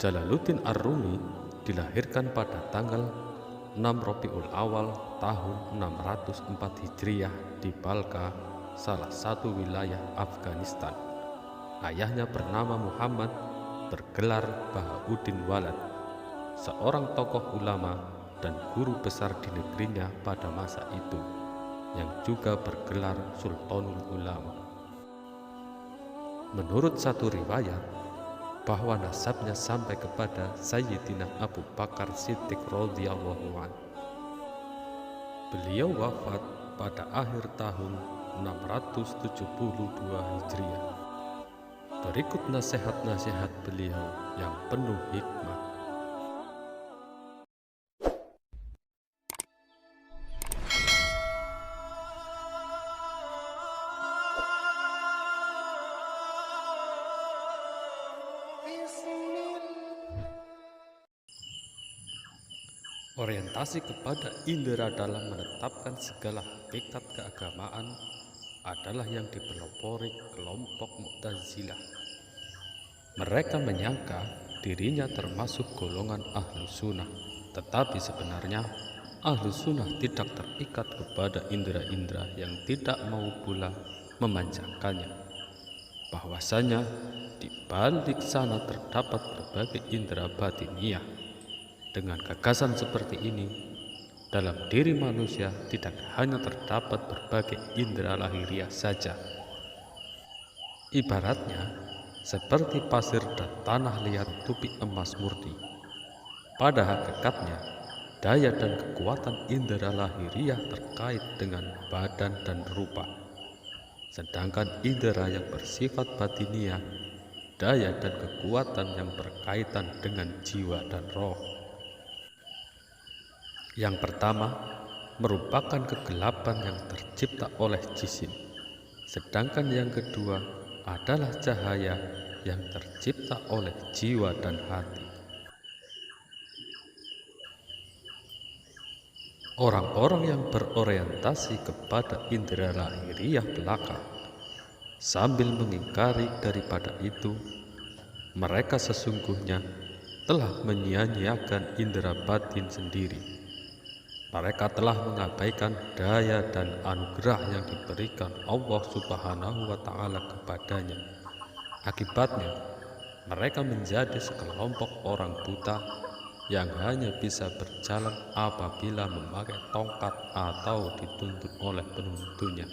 Jalaluddin Ar-Rumi dilahirkan pada tanggal 6 Rabiul Awal tahun 604 Hijriah di Balkha, salah satu wilayah Afghanistan. Ayahnya bernama Muhammad, bergelar Bahauddin Walad, seorang tokoh ulama dan guru besar di negerinya pada masa itu, yang juga bergelar Sultanul Ulama. Menurut satu riwayat, bahwa nasabnya sampai kepada Sayyidina Abu Bakar Siddiq radhiyallahu anhu. Beliau wafat pada akhir tahun 672 Hijriah. Berikut nasihat-nasihat beliau yang penuh hikmah. Orientasi kepada indera dalam menetapkan segala hakikat keagamaan adalah yang dipelopori kelompok Mu'tazilah. Mereka menyangka dirinya termasuk golongan ahlu sunnah, tetapi sebenarnya ahlu sunnah tidak terikat kepada indera-indera yang tidak mau pula memanjakannya. Bahwasanya di balik sana terdapat berbagai indera batiniah. Dengan gagasan seperti ini, dalam diri manusia tidak hanya terdapat berbagai indera lahiriah saja. Ibaratnya seperti pasir dan tanah liat tupi emas murni. Pada hakikatnya, daya dan kekuatan indera lahiriah terkait dengan badan dan rupa. Sedangkan indera yang bersifat batiniah, daya dan kekuatan yang berkaitan dengan jiwa dan roh. Yang pertama merupakan kegelapan yang tercipta oleh jisim, sedangkan yang kedua adalah cahaya yang tercipta oleh jiwa dan hati. Orang-orang yang berorientasi kepada indera lahiriah belaka sambil mengingkari daripada itu, mereka sesungguhnya telah menyia-nyiakan indera batin sendiri. Mereka telah mengabaikan daya dan anugerah yang diberikan Allah Subhanahu wa Ta'ala kepadanya. Akibatnya, mereka menjadi sekelompok orang buta yang hanya bisa berjalan apabila memakai tongkat atau dituntun oleh penuntunnya.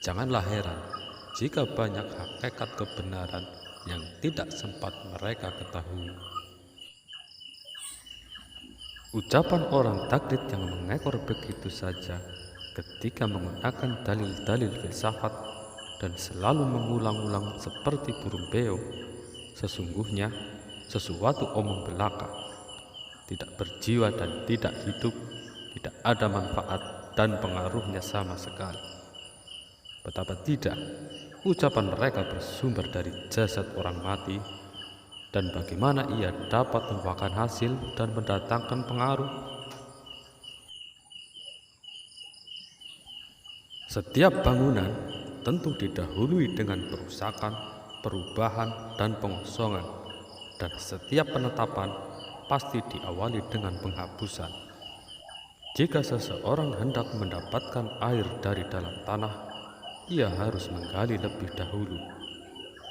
Janganlah heran jika banyak hakikat kebenaran yang tidak sempat mereka ketahui. Ucapan orang taklid yang mengekor begitu saja ketika menggunakan dalil-dalil filsafat dan selalu mengulang-ulang seperti burung beo, sesungguhnya sesuatu omong belaka, tidak berjiwa dan tidak hidup, tidak ada manfaat dan pengaruhnya sama sekali. Betapa tidak, ucapan mereka bersumber dari jasad orang mati, dan bagaimana ia dapat membuahkan hasil dan mendatangkan pengaruh. Setiap bangunan tentu didahului dengan perusakan, perubahan, dan pengosongan, dan setiap penetapan pasti diawali dengan penghapusan. Jika seseorang hendak mendapatkan air dari dalam tanah, ia harus menggali lebih dahulu.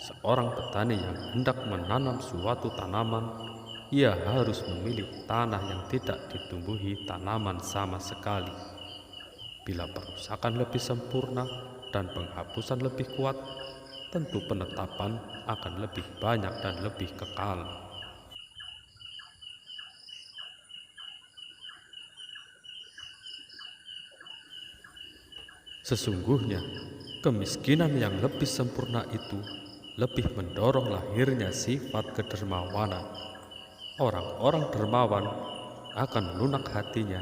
Seorang petani yang hendak menanam suatu tanaman, ia harus memilih tanah yang tidak ditumbuhi tanaman sama sekali. Bila perusakan lebih sempurna dan penghapusan lebih kuat, tentu penetapan akan lebih banyak dan lebih kekal. Sesungguhnya, kemiskinan yang lebih sempurna itu lebih mendorong lahirnya sifat kedermawanan. Orang-orang dermawan akan melunak hatinya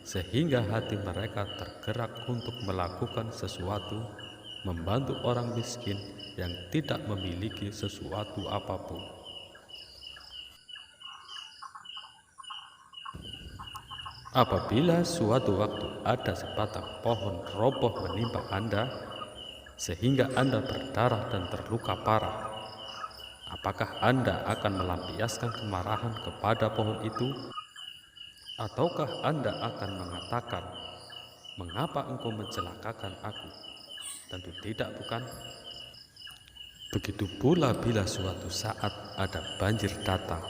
sehingga hati mereka tergerak untuk melakukan sesuatu, membantu orang miskin yang tidak memiliki sesuatu apapun. Apabila suatu waktu ada sebatang pohon roboh menimpa Anda, sehingga Anda berdarah dan terluka parah, Apakah Anda akan melampiaskan kemarahan kepada pohon itu? Ataukah Anda akan mengatakan, "Mengapa engkau mencelakakan aku?" Tentu tidak, bukan? Begitu pula bila suatu saat ada banjir datang,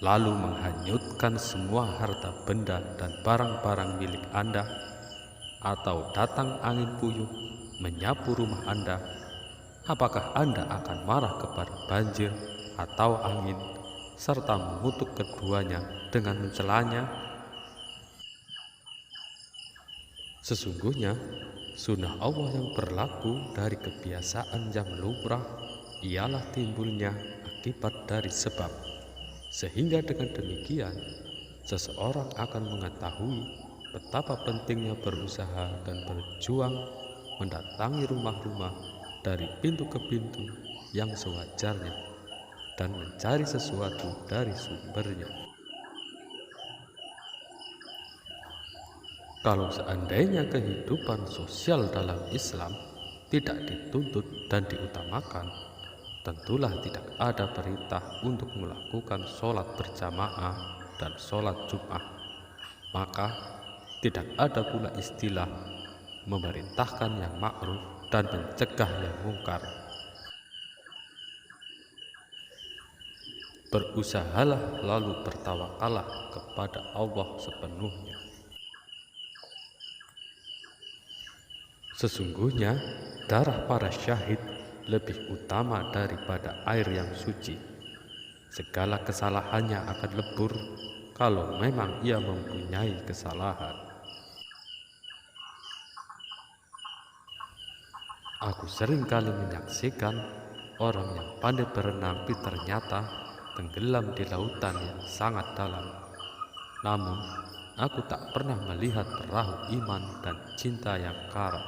lalu menghanyutkan semua harta benda dan barang-barang milik Anda, atau datang angin puyuh menyapu rumah Anda, apakah Anda akan marah kepada banjir atau angin, serta mengutuk keduanya dengan mencelanya? Sesungguhnya, sunnah Allah yang berlaku dari kebiasaan yang lumrah ialah timbulnya akibat dari sebab, sehingga dengan demikian seseorang akan mengetahui betapa pentingnya berusaha dan berjuang mendatangi rumah-rumah dari pintu ke pintu yang sewajarnya dan mencari sesuatu dari sumbernya. Kalau seandainya kehidupan sosial dalam Islam tidak dituntut dan diutamakan, tentulah tidak ada perintah untuk melakukan sholat berjamaah dan sholat Jumat. Maka tidak ada pula istilah memerintahkan yang ma'ruf dan mencegah yang mungkar. Berusahalah lalu bertawakallah kepada Allah sepenuhnya. Sesungguhnya darah para syahid lebih utama daripada air yang suci. Segala kesalahannya akan lebur kalau memang ia mempunyai kesalahan. Aku sering kali menyaksikan orang yang pandai berenang tapi ternyata tenggelam di lautan yang sangat dalam. Namun, aku tak pernah melihat perahu iman dan cinta yang karam.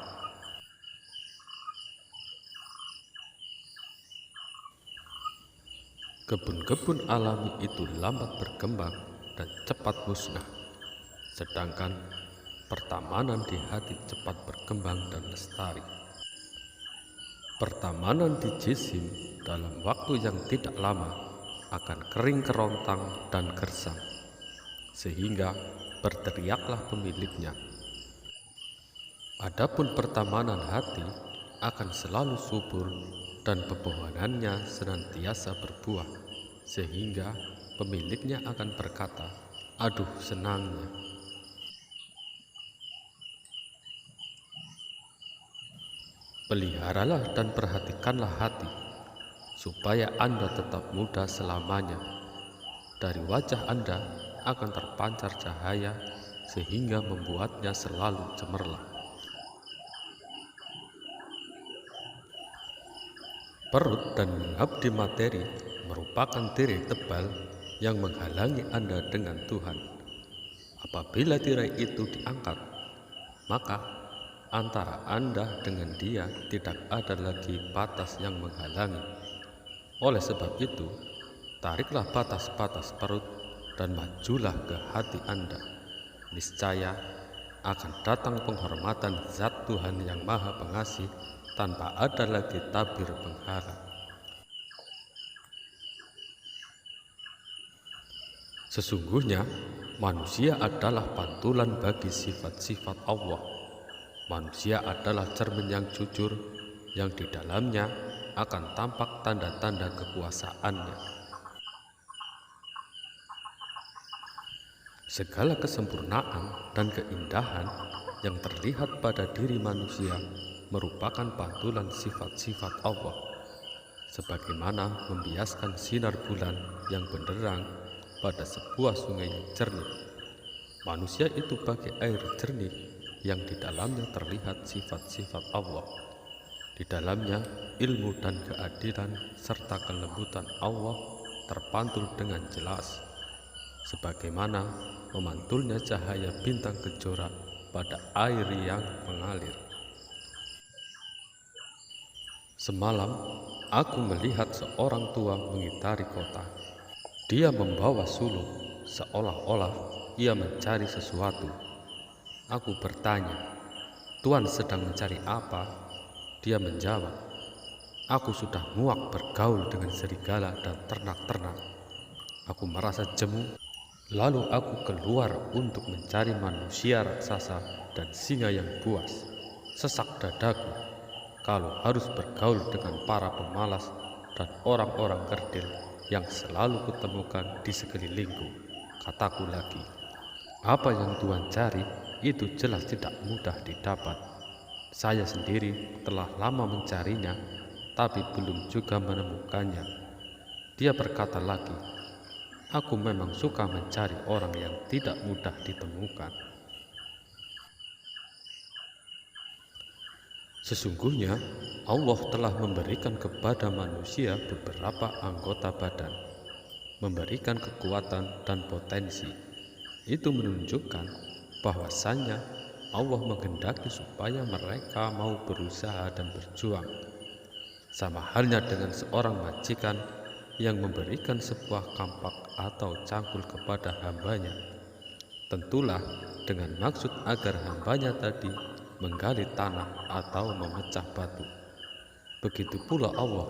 Kebun-kebun alami itu lambat berkembang dan cepat musnah, sedangkan pertamanan di hati cepat berkembang dan lestari. Pertamanan di jisim dalam waktu yang tidak lama akan kering kerontang dan gersang, sehingga berteriaklah pemiliknya. Adapun pertamanan hati akan selalu subur dan pepohonannya senantiasa berbuah, sehingga pemiliknya akan berkata, "Aduh, senangnya." Peliharalah dan perhatikanlah hati, supaya Anda tetap muda selamanya. Dari wajah Anda akan terpancar cahaya, sehingga membuatnya selalu cemerlang. Perut dan mengabdi materi merupakan tirai tebal yang menghalangi Anda dengan Tuhan. Apabila tirai itu diangkat, maka antara Anda dengan Dia tidak ada lagi batas yang menghalangi. Oleh sebab itu, tariklah batas-batas perut dan majulah ke hati Anda. Niscaya akan datang penghormatan Zat Tuhan yang Maha Pengasih tanpa ada lagi tabir penghalang. Sesungguhnya manusia adalah pantulan bagi sifat-sifat Allah. Manusia adalah cermin yang jujur, yang di dalamnya akan tampak tanda-tanda kekuasaannya. Segala kesempurnaan dan keindahan yang terlihat pada diri manusia merupakan pantulan sifat-sifat Allah, sebagaimana membiaskan sinar bulan yang benderang pada sebuah sungai yang jernih. Manusia itu bagai air jernih yang di dalamnya terlihat sifat-sifat Allah. Di dalamnya ilmu dan keadilan serta kelembutan Allah terpantul dengan jelas, sebagaimana memantulnya cahaya bintang kejora pada air yang mengalir. Semalam aku melihat seorang tua mengitari kota. Dia membawa sulung, seolah-olah ia mencari sesuatu. Aku bertanya, "Tuan sedang mencari apa?" Dia menjawab, Aku sudah muak bergaul dengan serigala dan ternak-ternak. Aku merasa jemu, lalu aku keluar untuk mencari manusia raksasa dan singa yang buas. Sesak dadaku kalau harus bergaul dengan para pemalas dan orang-orang kerdil yang selalu kutemukan di sekelilingku. Kataku lagi, apa yang Tuhan cari itu jelas tidak mudah didapat. Saya sendiri telah lama mencarinya, tapi belum juga menemukannya. Dia berkata lagi, aku memang suka mencari orang yang tidak mudah ditemukan. Sesungguhnya Allah telah memberikan kepada manusia beberapa anggota badan, memberikan kekuatan dan potensi. Itu menunjukkan bahwasannya Allah menghendaki supaya mereka mau berusaha dan berjuang. Sama halnya dengan seorang majikan yang memberikan sebuah kampak atau cangkul kepada hambanya. Tentulah dengan maksud agar hambanya tadi menggali tanah atau memecah batu. Begitu pula Allah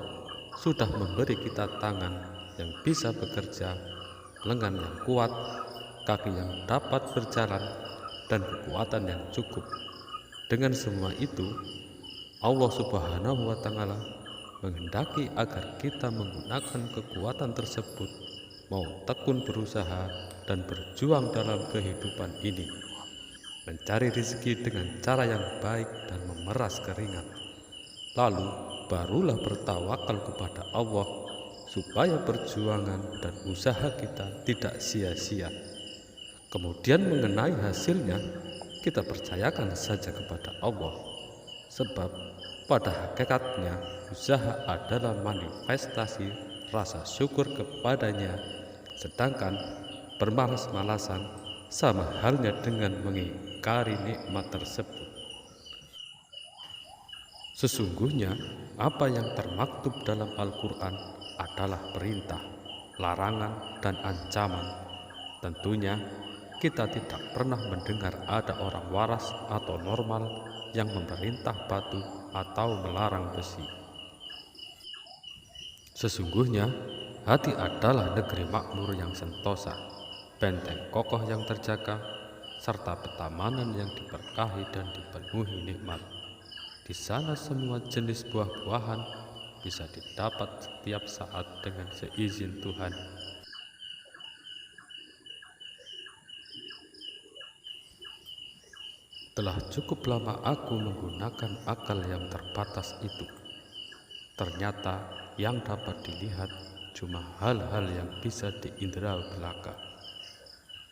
sudah memberi kita tangan yang bisa bekerja, lengan yang kuat, kaki yang dapat berjalan, dan kekuatan yang cukup. Dengan semua itu, Allah Subhanahu wa Ta'ala menghendaki agar kita menggunakan kekuatan tersebut, mau tekun berusaha dan berjuang dalam kehidupan ini, mencari rezeki dengan cara yang baik dan memeras keringat. Lalu barulah bertawakal kepada Allah supaya perjuangan dan usaha kita tidak sia-sia. Kemudian mengenai hasilnya, kita percayakan saja kepada Allah, sebab pada hakikatnya usaha adalah manifestasi rasa syukur kepadanya, sedangkan bermalas-malasan sama halnya dengan mengingkari nikmat tersebut. Sesungguhnya apa yang termaktub dalam Al-Quran adalah perintah, larangan, dan ancaman. Tentunya kita tidak pernah mendengar ada orang waras atau normal yang memerintah batu atau melarang besi. Sesungguhnya hati adalah negeri makmur yang sentosa, benteng kokoh yang terjaga, serta petamanan yang diberkahi dan dipenuhi nikmat. Di sana semua jenis buah-buahan bisa didapat setiap saat dengan seizin Tuhan. Telah cukup lama aku menggunakan akal yang terbatas itu. Ternyata yang dapat dilihat cuma hal-hal yang bisa diindra belaka.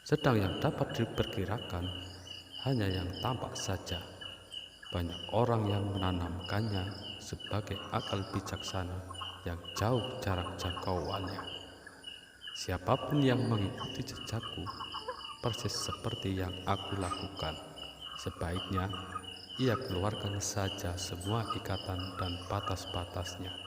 Sedang yang dapat diperkirakan hanya yang tampak saja. Banyak orang yang menanamkannya sebagai akal bijaksana yang jauh jarak jangkauannya. Siapapun yang mengikuti jejakku, persis seperti yang aku lakukan, sebaiknya ia keluarkan saja semua ikatan dan batas-batasnya.